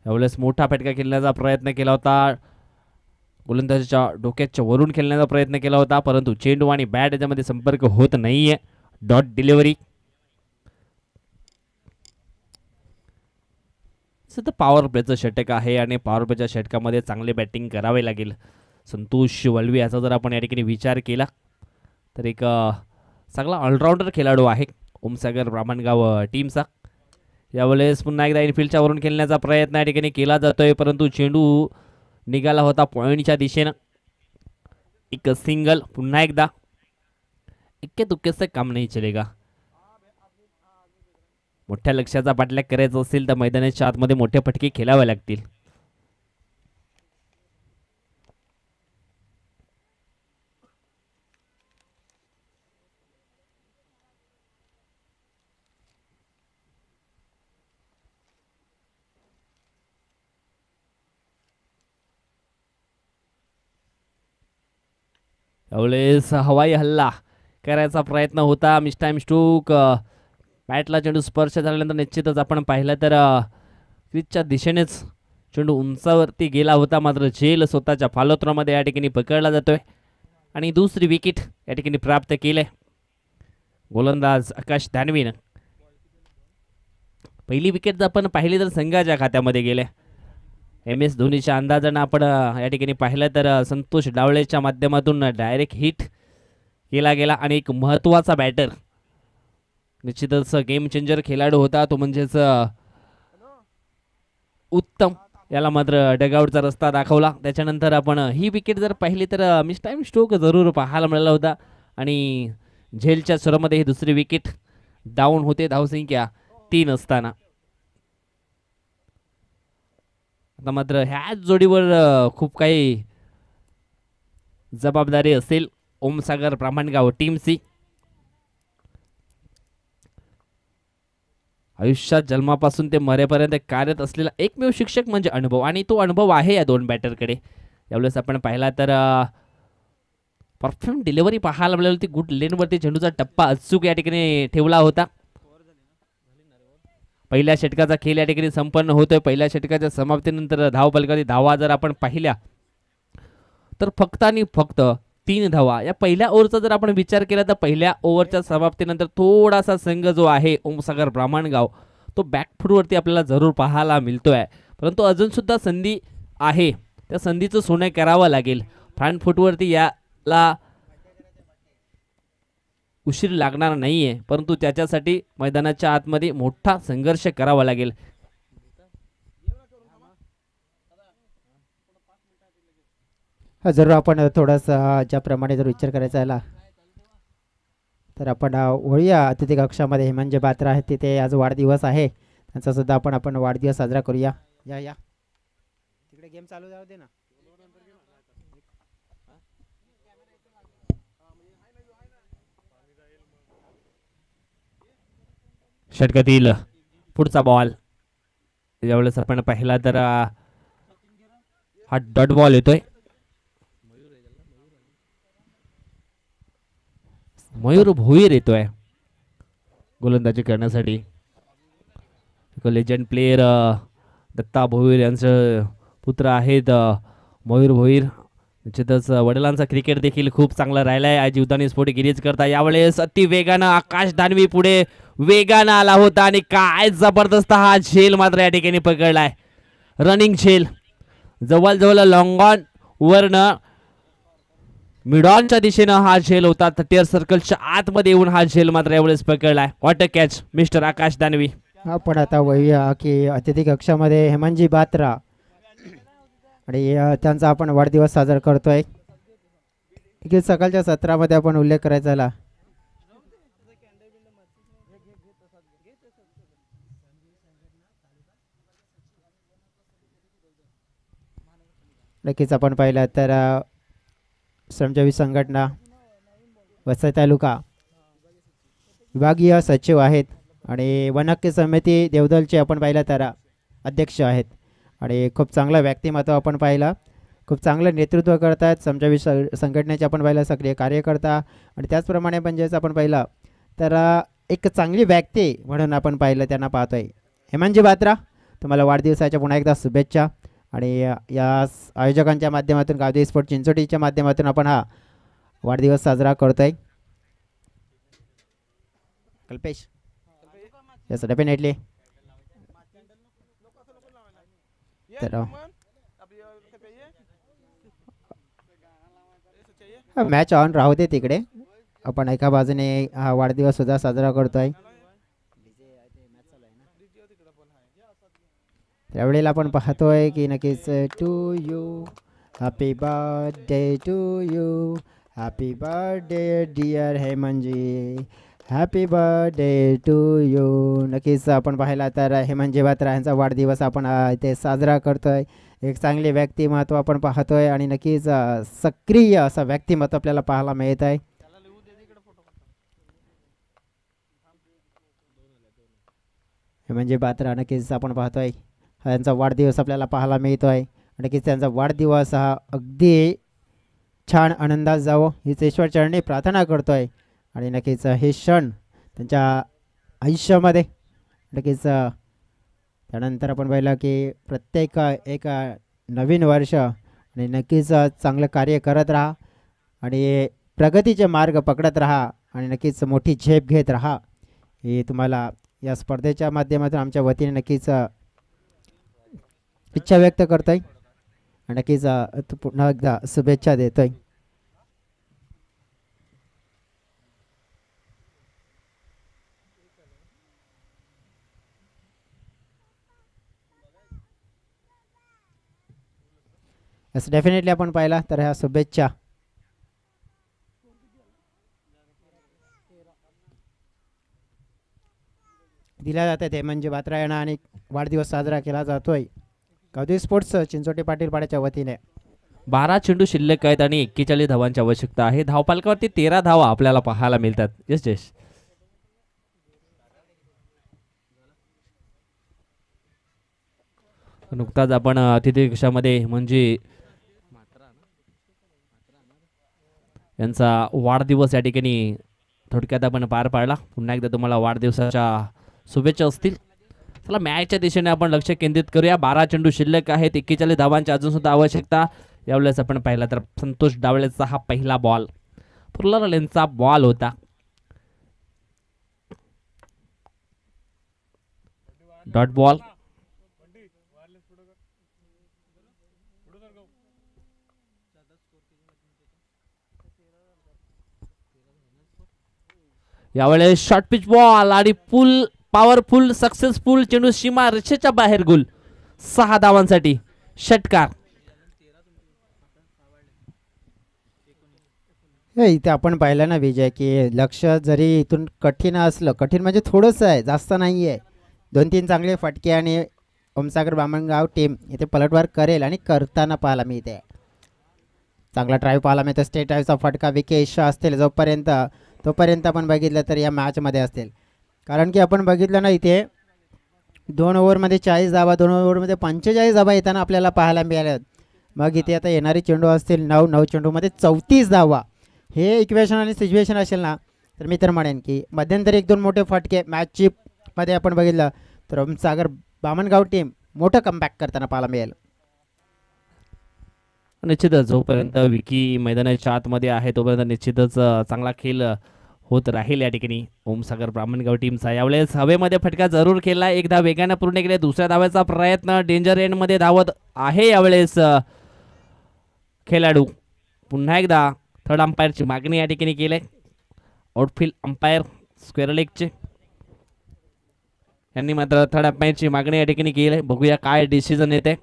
यावेळेस मोठा फटका खेळण्याचा प्रयत्न केला होता. गोलंदाजाच्या डोक्याच्या वरून खेळण्याचा प्रयत्न केला होता परंतु चेंडू आणि बॅट याच्यामध्ये संपर्क होत नाहीये. Dot delivery. सध्या पॉवर प्लेचं षटक आहे आणि पॉवर प्लेच्या षटकामध्ये चांगले बॅटिंग करावे लागेल. संतोष वळवी याचा जर आपण या ठिकाणी विचार केला तर एक चांगला ऑलराऊंडर खेळाडू आहे ओमसागर ब्राह्मणगाव टीमचा. यावेळेस पुन्हा एकदा इनफिल्डच्या वरून खेळण्याचा प्रयत्न या ठिकाणी केला जातोय, परंतु चेंडू निघाला होता पॉईंटच्या दिशेनं. एक सिंगल. पुन्हा एकदा इक्के तुक्के से काम नाही चलेगा. मोठ्या लक्ष्याचा पाठलाग करायचा असेल तर मैदानाच्या आतमध्ये मोठे फटके खेळावे लागतील. यावेळेस हवाई हल्ला करायचा प्रयत्न होता. Miss time stroke. बॅटला चेंडू स्पर्श झाल्यानंतर निश्चितच आपण पाहिलं तर क्रीजच्या दिशेनेच चेंडू उंचावरती गेला होता, मात्र झेल स्वतःच्या फालोत्रामध्ये या ठिकाणी पकडला जातोय आणि दुसरी विकेट या ठिकाणी प्राप्त केले गोलंदाज आकाश दानवीनं. पहिली विकेट जर आपण पाहिली तर संघाच्या खात्यामध्ये गेले. MS धोनीच्या अंदाजानं आपण या ठिकाणी पाहिलं तर संतोष डावळेच्या माध्यमातून डायरेक्ट हिट केला गेला आणि एक महत्त्वाचा बॅटर, निश्चितच गेम चेंजर खेळाडू होता तो म्हणजेच उत्तम, याला मात्र डगआउटचा रस्ता दाखवला. त्याच्यानंतर आपण ही विकेट जर पाहिली तर मिस टाइम स्ट्रोक जरूर पाहायला मिळाला होता आणि झेलच्या स्वरामध्ये ही दुसरी विकेट डाऊन होते धावसंख्या 3 असताना. आता मात्र ह्याच जोडीवर खूप काही जबाबदारी असेल ओमसागर ब्राह्मणगाव टीमची. आयुष्यात जन्मापासून ते मरेपर्यंत कार्यरत असलेला एकमेव शिक्षक म्हणजे अनुभव, आणि तो अनुभव आहे या दोन बॅटरकडे. यावेळेस आपण पाहिला तर परफेक्ट डिलिव्हरी पाहायला मिळाली होती. गुड लेनवरती चेंडूचा टप्पा अचूक या ठिकाणी ठेवला होता. पहिल्या षटकाचा खेळ या ठिकाणी संपन्न होतोय. पहिल्या षटकाच्या समाप्तीनंतर धावफलकाची धावा जर आपण पाहिल्या तर फक्त आणि फक्त 3 धावा. या पहिल्या ओव्हरचा जर आपण विचार केला तर पहिल्या ओव्हरच्या समाप्तीनंतर थोडासा संघ जो आहे ओमसागर ब्राह्मणगाव तो बॅकफूटवरती आपल्याला जरूर पाहायला मिळतोय, परंतु अजून सुद्धा संधी आहे. त्या संधीचं सोनं करावं लागेल. फ्रंट फूटवरती याला उशीर लागणार नाहीये, परंतु त्याच्यासाठी मैदानाच्या आतमध्ये मोठा संघर्ष करावा लागेल. जरूर आपण थोडासा ज्याप्रमाणे जर विचार करायचा आला तर आपण वळूया अतिथी कक्षामध्ये. हेमंत बात्रा आहेत तिथे आज वाढदिवस आहे, त्यांचा सुद्धा आपण वाढदिवस साजरा करूया. या तिकडे गेम चालू जाऊ दे ना. षटकातील पुढचा बॉल यावेळेस आपण पाहिला तर हा डॉट बॉल येतोय. मयूर भोईर येतोय गोलंदाजी करण्यासाठी. लेजंड प्लेयर दत्ता भोईर यांचे पुत्र आहेत मयूर भोईर. निश्चितच वडिलांचा क्रिकेट देखील खूप चांगला राहिलाय. आज जीवदानी स्फोट गिरीज करता. यावेळेस अति वेगानं आकाश दानवी पुढे वेगानं आला होता आणि काय जबरदस्त हा झेल मात्र या ठिकाणी पकडलाय. रनिंग झेल जवळ लॉंग ऑन वरनं मिडॉनच्या दिशेनं हा झेल होता. 30 सर्कलच्या आतमध्ये येऊन हा झेल मात्र यावेळेस पकडलाय. वॉटर कॅच मिस्टर आकाश दानवी. आपण आता वळूया की अतिथी कक्षामध्ये हेमंतजी बात्रा आणि त्यांचा आपण वाढदिवस साजरा करतोय. की सकाळच्या सत्रामध्ये आपण उल्लेख करायचा झाला नक्कीच आपण पाहिलं तर श्रमजीवी संघटना वसई तालुका विभागीय सचिव आहेत आणि वनहक्क समिती देवदलचे आपण पाहिलं तर अध्यक्ष आहेत आणि खूप चांगलं व्यक्तिमत्व आपण पाहिलं. खूप चांगलं नेतृत्व करतात. श्रमजीवी संघटनेचे आपण पाहिलं सक्रिय कार्यकर्ता आणि त्याचप्रमाणे पण जसं आपण पाहिलं तर एक चांगली व्यक्ती म्हणून आपण पाहिलं त्यांना पाहतोय. हेमंतजी बात्रा तुम्हाला वाढदिवसाच्या पुन्हा एकदा शुभेच्छा. आणि या आयोजकांच्या माध्यमातून गावदेवी स्पोर्ट चिंचोटीच्या माध्यमातून आपण हा वाढदिवस साजरा करतोय. Kalpesh yes definitely. तर मॅच ऑन राहू दे तिकडे. आपण एका बाजूने हा वाढदिवस सुद्धा साजरा करतोय. त्यावेळेला आपण पाहतोय की नक्कीच to you happy birthday to you happy birthday dear Hemanji happy birthday to you. नक्कीच आपण पाहिला तर हेमंजी बात्रा यांचा वाढदिवस आपण इथे साजरा करतोय. एक चांगले व्यक्तिमत्व आपण पाहतोय आणि नक्कीच सक्रिय असं व्यक्तिमत्व आपल्याला पाहायला मिळत आहे. हेमंजी बात्रा नक्कीच आपण पाहतोय यांचा वाढदिवस आपल्याला पाहायला मिळतोय. नक्कीच त्यांचा वाढदिवस हा अगदी छान आनंदात जावं हीच ईश्वरचरणी प्रार्थना करतोय. आणि नक्कीच हे क्षण त्यांच्या आयुष्यामध्ये नक्कीच त्यानंतर आपण पाहिलं की प्रत्येक एक नवीन वर्ष आणि नक्कीच चांगलं कार्य करत राहा आणि प्रगतीचे मार्ग पकडत राहा आणि नक्कीच मोठी झेप घेत राहा हे तुम्हाला या स्पर्धेच्या माध्यमातून आमच्या वतीने नक्कीच इच्छा व्यक्त करतोय आणि नक्कीच पुन्हा एकदा शुभेच्छा देतोय. यस डेफिनेटली आपण पाहिला तर ह्या शुभेच्छा दिल्या जातात ते म्हणजे बात्रा यांना आणि वाढदिवस साजरा केला जातोय गावदेवी स्पोर्ट्स चिंचोटे पाटील पाड्याच्या वतीने. 12 चेंडू शिल्लक आहेत आणि 41 धावांची आवश्यकता आहे. धावपालकावरती 13 धावा आपल्याला पाहायला मिळतात. यस जयेश. नुकताच आपण अतिथी कक्षामध्ये म्हणजे यांचा वाढदिवस या ठिकाणी थोडक्यात आपण पार पाडला. पुन्हा एकदा तुम्हाला वाढदिवसाच्या शुभेच्छा असतील. चला मॅचच्या दिशेने आपण लक्ष केंद्रित करूया. 12 चेंडू शिल्लक आहेत, 41 धावांची अजून सुद्धा आवश्यकता. यावेळेस आपण पाहिला तर संतोष डावळेचा हा पहिला बॉल फुलर लेनचा बॉल होता. Dot ball. यावेळेस शॉर्ट पिच बॉल आणि फुल पॉवरफुल सक्सेसफुल चेंडू सीमा रेषेच्या बाहेर गोल. 6 धावांसाठी षटकार. इथे आपण पाहिलं ना विजय की लक्ष जरी इथून कठीण असलं, कठीण म्हणजे थोडंसं आहे, जास्त नाही आहे. 2-3 चांगले फटके आणि ओमसागर बामणगाव टीम इथे पलटवार करेल आणि करताना पाहायला मिळते. चांगला ड्राईव्ह पाहायला मिळतो. स्टेट ड्राईव्हचा फटका विकेश असतील तोपर्यंत आपण बघितलं तर या मॅचमध्ये असतील. कारण की आपण बघितलं ना इथे 2 ओव्हरमध्ये 40 धावा, 2 ओव्हरमध्ये 45 धावा येताना आपल्याला पाहायला मिळाल्या. मग इथे आता येणारे चेंडू असतील 9 चेंडूमध्ये 34 धावा. हे इक्वेशन आणि सिच्युएशन असेल ना तर मी तर म्हणेन की मध्यंतरी 1-2 मोठे फटके मॅचची मध्ये आपण बघितलं तर ओमसागर बामणगाव टीम मोठं कमबॅक करताना पाहायला मिळेल. निश्चितच जोपर्यंत विकी मैदानाच्या आतमध्ये आहे तोपर्यंत निश्चितच चांगला खेळ होत राहील या ठिकाणी ओमसागर ब्राह्मणगाव टीमचा. यावेळेस हवेमध्ये फटका जरूर केला. एक धाव वेगाने पूर्ण केले. दुसऱ्या धावाचा प्रयत्न डेंजर एंडमध्ये धावत आहे यावेळेस खेळाडू. पुन्हा एकदा थर्ड अंपायरची मागणी या ठिकाणी केली. आउटफील्ड अंपायर स्क्वेअर लेगचे यांनी मात्र थर्ड अंपायरची मागणी या ठिकाणी केली. बघूया काय डिसिजन येते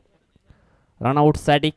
रनआउटसाठी.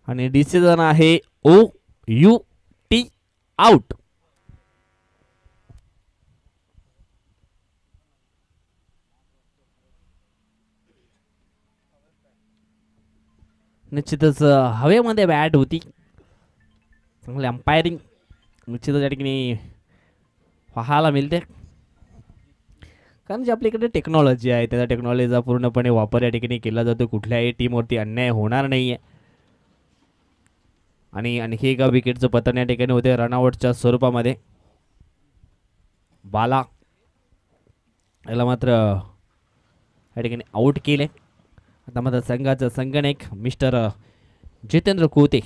आणि डिसिजन आहे OUT आउट. निश्चितच हवेमध्ये बॅट होती. चांगली अंपायरिंग निश्चितच या ठिकाणी पाहायला मिळते. कारण जी आपल्याकडे टेक्नॉलॉजी आहे त्या टेक्नॉलॉजीचा पूर्णपणे वापर या ठिकाणी केला जातो. कुठल्याही टीमवरती अन्याय होणार नाही आहे. आणि आणखी एका विकेटचं पतन या ठिकाणी होते रनआउटच्या स्वरूपामध्ये. बाला याला मात्र या ठिकाणी आऊट केले. आता मात्र संघाचं संगणक मिस्टर जितेंद्र कोते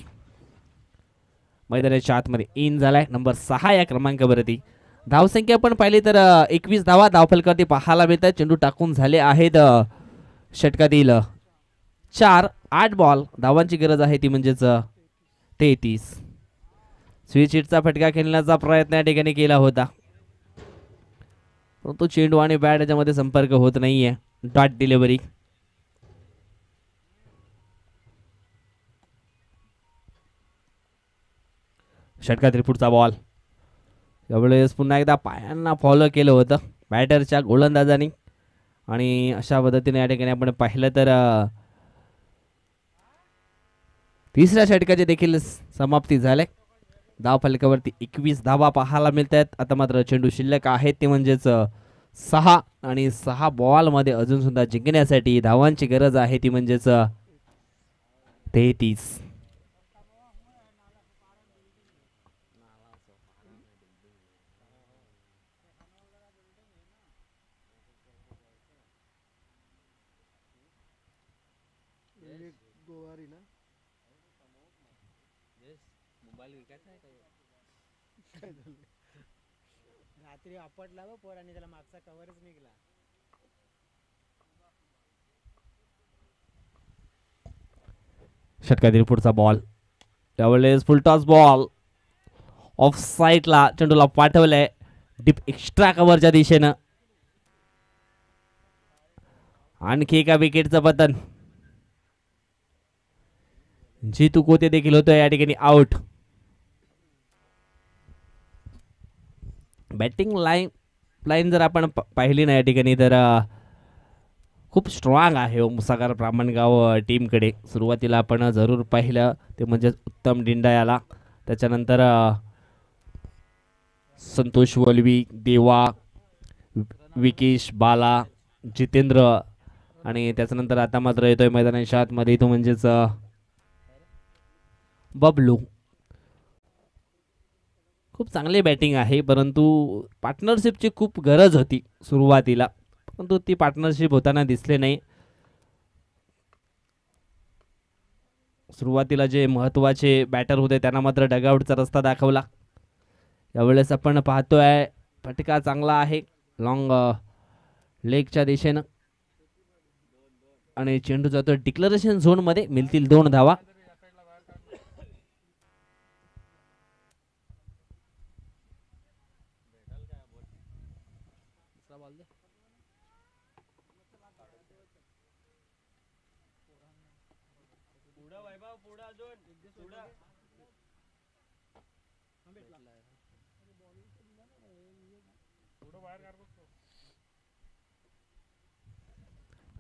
मैदानाच्या आतमध्ये इन झालाय. नंबर 6 या क्रमांकावरती. धावसंख्या पण पाहिली तर 21 धावा धावफलकावरती पाहायला मिळतात. चेंडू टाकून झाले आहेत षटकातील 4. 8 बॉल. धावांची गरज आहे ती म्हणजेच 33. स्विच हिटचा फटका खेळण्याचा प्रयत्न या ठिकाणी केला होता, परंतु चेंडू आणि बॅट याच्यामध्ये संपर्क होत नाहीये. Dot delivery. षटकातील पुढचा बॉल. यावेळेस पुन्हा एकदा पायांना फॉलो केलं होतं बॅटरच्या गोलंदाजांनी आणि अशा पद्धतीने या ठिकाणी आपण पाहिलं तर तिसऱ्या षटकाची देखील समाप्ती झाली. धाव फलकावरती 21 धावा पाहायला मिळत आहेत. आता मात्र चेंडू शिल्लक आहेत ते म्हणजेच 6 आणि 6 बॉलमध्ये अजून सुद्धा जिंकण्यासाठी धावांची गरज आहे ती म्हणजेच 33. रात्री आपटला बा पोरांनी, त्याला मागचा कव्हरच निघला. षटकातील पुढचा बॉल. त्यावेळेस फुलटॉस बॉल ऑफ साईडला चेंडूला पाठवलंय डीप एक्स्ट्रा कव्हरच्या दिशेनं. आणखी एका विकेटचं पतन. जीतू कोते देखील होतोय या ठिकाणी आउट. बॅटिंग लाईन जर आपण पाहिली ना या ठिकाणी तर खूप स्ट्रॉंग आहे मुसागर ब्राह्मणगाव टीमकडे. सुरुवातीला आपण जरूर पाहिलं ते म्हणजे उत्तम डिंडायाला, त्याच्यानंतर संतोष वलवी, देवा, विकेश, बाला, जितेंद्र आणि त्याच्यानंतर आता मात्र येतोय मैदानाच्या आतमध्ये तो म्हणजेच बबलू. खूप चांगली बॅटिंग आहे, परंतु पार्टनरशिपची खूप गरज होती सुरुवातीला, परंतु ती पार्टनरशिप होताना दिसले नाही. सुरुवातीला जे महत्त्वाचे बॅटर होते त्यांना मात्र डगआउटचा रस्ता दाखवला. यावेळेस आपण पाहतोय फटका चांगला आहे लॉंग लेगच्या दिशेनं आणि चेंडू जातो डिक्लरेशन झोनमध्ये. मिळतील 2 धावा.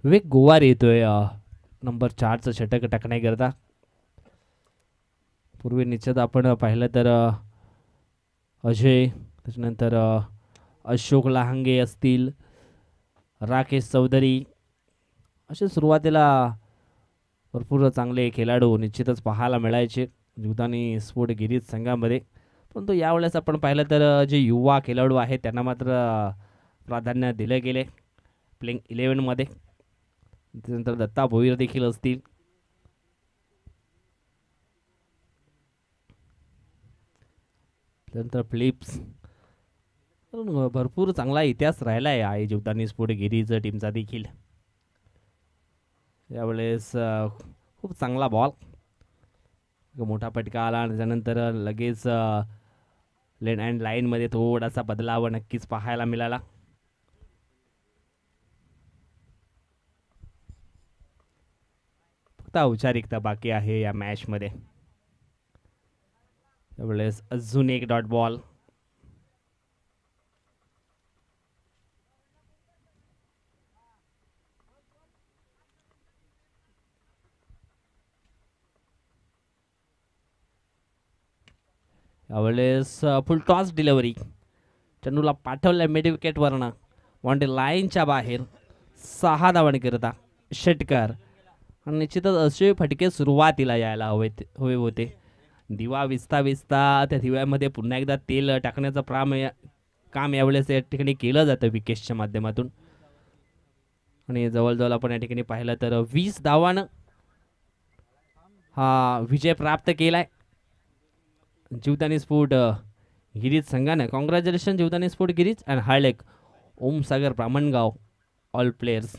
विवेक गोवार येतोय नंबर 4चं षटक टाकण्याकरता. पूर्वी निश्चित आपण पाहिलं तर अजय, त्याच्यानंतर अशोक लहांगे असतील, राकेश चौधरी असे सुरुवातीला भरपूर चांगले खेळाडू निश्चितच पाहायला मिळायचे जीवदानी स्पोर्ट गिरीज संघामध्ये. परंतु यावेळेस आपण पाहिलं तर जे युवा खेळाडू आहेत त्यांना मात्र प्राधान्य दिले गेले प्लेइंग 11मध्ये. त्यानंतर दत्ता भोईर देखील असतील. त्यानंतर फिलिप्स. भरपूर चांगला इतिहास राहिला आहे जीवदानी स्पोर्ट गिरीज टीमचा देखील. यावेळेस खूप चांगला बॉल, मोठा फटका आला आणि त्यानंतर लगेच लेन अँड लाईनमध्ये थोडासा बदलाव नक्कीच पाहायला मिळाला. फक्त औपचारिकता बाकी आहे या मॅचमध्ये. त्यावेळेस अजून एक डॉट बॉल. यावेळेस फुल टॉस डिलिव्हरी. चेंडूला पाठवलं मिड विकेटवरनं बाउंड्री लाईनच्या बाहेर. 6 धावांकरिता षटकार. आणि निश्चितच असे फटके सुरुवातीला यायला हवे होते. दिवा विस्ता विस्ता त्या दिव्यामध्ये पुन्हा एकदा तेल टाकण्याचं काम यावेळेस या ठिकाणी केलं जातं विकेशच्या माध्यमातून. आणि जवळजवळ आपण या ठिकाणी पाहिलं तर 20 धावानं हा विजय प्राप्त केलाय जीवदानी स्पोर्ट गिरीज संघानं. कॉंग्रॅच्युलेशन जीवदानी स्पोर्ट गिरीज अँड हार्लेक ओम सागर ब्राह्मणगाव ऑल प्लेयर्स.